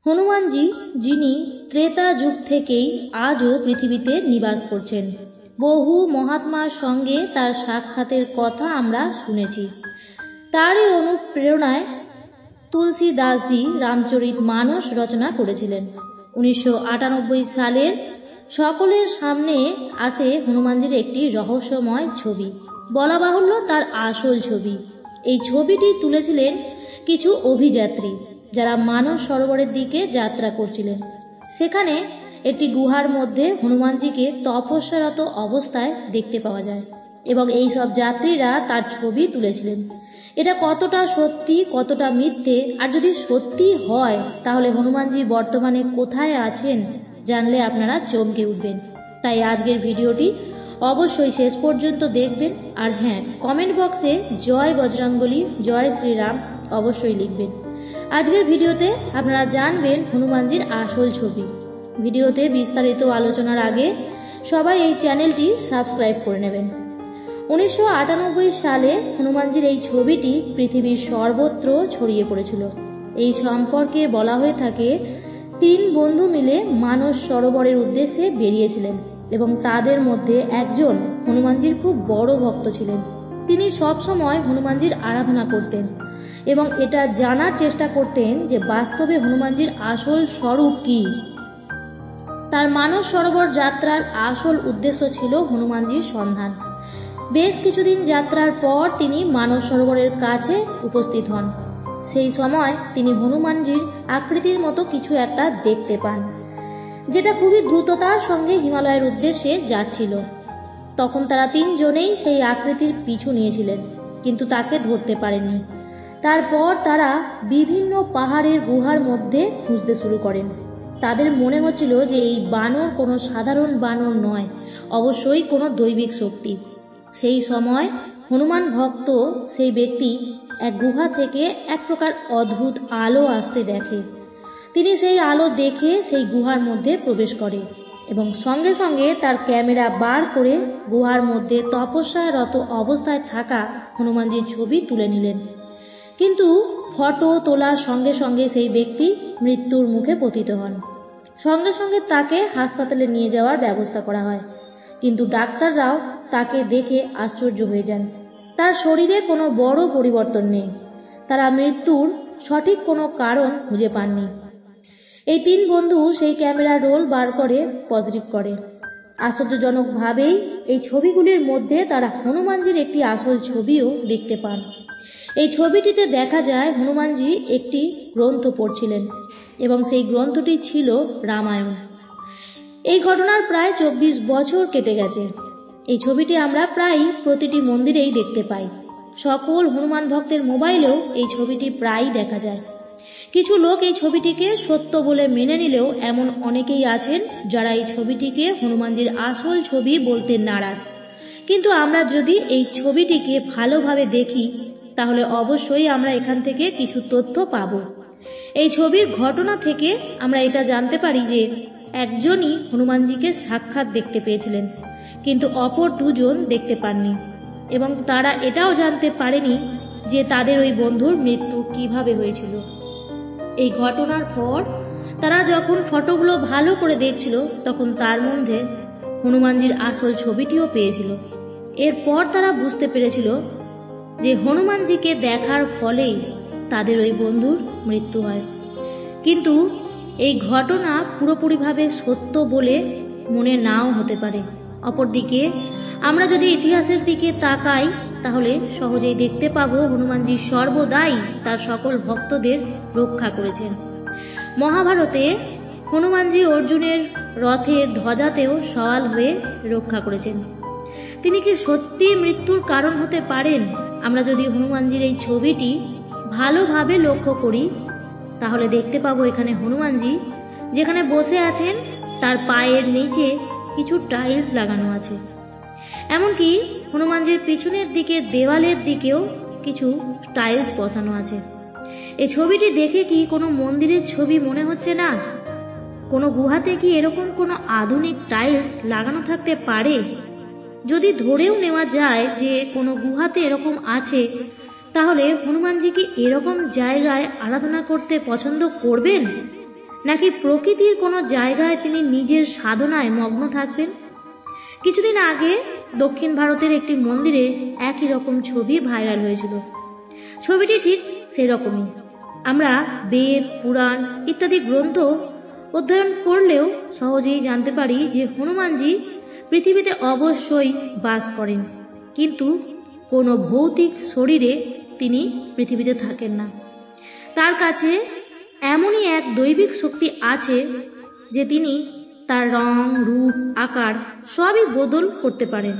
হনুমানজি, যিনি ত্রেতা যুগ থেকেই আজও পৃথিবীতে নিবাস করছেন। বহু মহাত্মার সঙ্গে তার সাক্ষাতের কথা আমরা শুনেছি। তারই অনুপ্রেরণায় তুলসী দাসজি রামচরিত মানস রচনা করেছিলেন। 1998 সালের সকলের সামনে আসে হনুমানজির একটি রহস্যময় ছবি, বলা বাহুল্য তার আসল ছবি। এই ছবিটি তুলেছিলেন কিছু অভিযাত্রী যারা মানস সরোবরের দিকে যাত্রা করছিলেন। সেখানে একটি গুহার মধ্যে হনুমানজিকে তপস্যারত অবস্থায় দেখতে পাওয়া যায় এবং এই সব যাত্রীরা তার ছবি তুলেছিলেন। এটা কতটা সত্যি কতটা মিথ্যে, আর যদি সত্যি হয় তাহলে হনুমানজি বর্তমানে কোথায় আছেন জানলে আপনারা চমকে উঠবেন। তাই আজকের ভিডিওটি অবশ্যই শেষ পর্যন্ত দেখবেন। আর হ্যাঁ, কমেন্ট বক্সে জয় বজরংবলী, জয় শ্রীরাম অবশ্যই লিখবেন। আজকের ভিডিওতে আপনারা জানবেন হনুমানজির আসল ছবি। ভিডিওতে বিস্তারিত আলোচনার আগে সবাই এই চ্যানেলটি সাবস্ক্রাইব করে নেবেন। 1998 সালে হনুমানজির এই ছবিটি পৃথিবীর সর্বত্র ছড়িয়ে পড়েছিল। এই সম্পর্কে বলা হয়ে থাকে 3 বন্ধু মিলে মানস সরোবরের উদ্দেশ্যে বেরিয়েছিলেন এবং তাদের মধ্যে একজন হনুমানজির খুব বড় ভক্ত ছিলেন। তিনি সবসময় হনুমানজির আরাধনা করতেন এবং এটা জানার চেষ্টা করতেন যে বাস্তবে হনুমানজির আসল স্বরূপ কি। তার মানস সরোবর যাত্রার আসল উদ্দেশ্য ছিল হনুমানজির সন্ধান। বেশ কিছুদিন যাত্রার পর তিনি মানস সরোবরের কাছে উপস্থিত হন। সেই সময় তিনি হনুমানজির আকৃতির মতো কিছু একটা দেখতে পান, যেটা খুবই দ্রুততার সঙ্গে হিমালয়ের উদ্দেশ্যে যাচ্ছিল। তখন তারা 3 জনেই সেই আকৃতির পিছু নিয়েছিলেন, কিন্তু তাকে ধরতে পারেননি। তারপর তারা বিভিন্ন পাহাড়ের গুহার মধ্যে খুঁজতে শুরু করেন। তাদের মনে হচ্ছিল যে এই বানর কোনো সাধারণ বানর নয়, অবশ্যই কোনো দৈবিক শক্তি। সেই সময় হনুমান ভক্ত সেই ব্যক্তি এক গুহা থেকে এক প্রকার অদ্ভুত আলো আসতে দেখে। তিনি সেই আলো দেখে সেই গুহার মধ্যে প্রবেশ করে এবং সঙ্গে সঙ্গে তার ক্যামেরা বার করে গুহার মধ্যে তপস্যারত অবস্থায় থাকা হনুমানজির ছবি তুলে নিলেন। কিন্তু ফটো তোলার সঙ্গে সঙ্গে সেই ব্যক্তি মৃত্যুর মুখে পতিত হন। সঙ্গে সঙ্গে তাকে হাসপাতালে নিয়ে যাওয়ার ব্যবস্থা করা হয়, কিন্তু ডাক্তাররাও তাকে দেখে আশ্চর্য হয়ে যান। তার শরীরে কোনো বড় পরিবর্তন নেই। তারা মৃত্যুর সঠিক কোনো কারণ খুঁজে পাননি। এই 3 বন্ধু সেই ক্যামেরা রোল বার করে পজিটিভ করে। আশ্চর্যজনকভাবেই এই ছবিগুলির মধ্যে তারা হনুমানজির একটি আসল ছবিও দেখতে পান। এই ছবিটিতে দেখা যায় হনুমানজি একটি গ্রন্থ পড়ছিলেন এবং সেই গ্রন্থটি ছিল রামায়ণ। এই ঘটনার প্রায় 24 বছর কেটে গেছে। এই ছবিটি আমরা প্রায় প্রতিটি মন্দিরেই দেখতে পাই। সকল হনুমান ভক্তের মোবাইলেও এই ছবিটি প্রায়ই দেখা যায়। কিছু লোক এই ছবিটিকে সত্য বলে মেনে নিলেও এমন অনেকেই আছেন যারা এই ছবিটিকে হনুমানজির আসল ছবি বলতে নারাজ। কিন্তু আমরা যদি এই ছবিটিকে ভালোভাবে দেখি তাহলে অবশ্যই আমরা এখান থেকে কিছু তথ্য পাব। এই ছবির ঘটনা থেকে আমরা এটা জানতে পারি যে একজনই হনুমানজিকে সাক্ষাৎ দেখতে পেয়েছিলেন, কিন্তু অপর 2 জন দেখতে পাননি এবং তারা এটাও জানতে পারেনি যে তাদের ওই বন্ধুর মৃত্যু কিভাবে হয়েছিল। এই ঘটনার পর তারা যখন ফটোগুলো ভালো করে দেখছিল তখন তার মধ্যে হনুমানজির আসল ছবিটিও পেয়েছিল। এরপর তারা বুঝতে পেরেছিল যে হনুমানজিকে দেখার ফলেই তাদের ওই বন্ধুর মৃত্যু হয়। কিন্তু এই ঘটনা পুরোপুরিভাবে সত্য বলে মনে নাও হতে পারে। অপরদিকে আমরা যদি ইতিহাসের দিকে তাকাই তাহলে সহজেই দেখতে পাবো হনুমানজি সর্বদাই তার সকল ভক্তদের রক্ষা করেছেন। মহাভারতে হনুমানজি অর্জুনের রথের ধ্বজাতেও সওয়াল হয়ে রক্ষা করেছেন। তিনি কি সত্যি মৃত্যুর কারণ হতে পারেন? আমরা যদি হনুমানজির এই ছবিটি ভালোভাবে লক্ষ্য করি তাহলে দেখতে পাবো এখানে হনুমানজি যেখানে বসে আছেন তার পায়ের নিচে কিছু টাইলস লাগানো আছে। এমনকি হনুমানজির পিছনের দিকে দেওয়ালের দিকেও কিছু টাইলস বসানো আছে। এই ছবিটি দেখে কি কোনো মন্দিরের ছবি মনে হচ্ছে না? কোনো গুহাতে কি এরকম কোনো আধুনিক টাইলস লাগানো থাকতে পারে? যদি ধরেও নেওয়া যায় যে কোনো গুহাতে এরকম আছে, তাহলে হনুমানজি কি এরকম জায়গায় আরাধনা করতে পছন্দ করবেন? নাকি প্রকৃতির কোনো জায়গায় তিনি নিজের সাধনায় মগ্ন থাকবেন? কিছুদিন আগে দক্ষিণ ভারতের একটি মন্দিরে একই রকম ছবি ভাইরাল হয়েছিল। ছবিটি ঠিক সেরকমই। আমরা বেদ, পুরাণ ইত্যাদি গ্রন্থ অধ্যয়ন করলেও সহজেই জানতে পারি যে হনুমানজি পৃথিবীতে অবশ্যই বাস করেন, কিন্তু কোনো ভৌতিক শরীরে তিনি পৃথিবীতে থাকেন না। তার কাছে এমনই এক দৈবিক শক্তি আছে যে তিনি তার রং, রূপ, আকার সবই বদল করতে পারেন।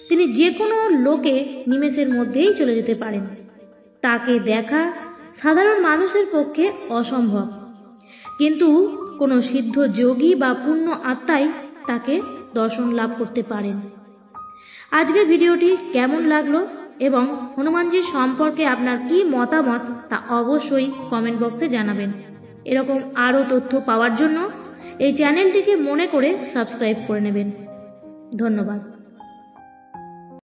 তিনি যে কোনো লোকে নিমেষের মধ্যেই চলে যেতে পারেন। তাকে দেখা সাধারণ মানুষের পক্ষে অসম্ভব, কিন্তু কোনো সিদ্ধ যোগী বা পূর্ণ আত্মাই তাকে দর্শন লাভ করতে পারেন। আজকের ভিডিওটি কেমন লাগলো এবং হনুমানজির সম্পর্কে আপনার কি মতামত তা অবশ্যই কমেন্ট বক্সে জানাবেন। এরকম আরও তথ্য পাওয়ার জন্য এই চ্যানেলটিকে মনে করে সাবস্ক্রাইব করে নেবেন। ধন্যবাদ।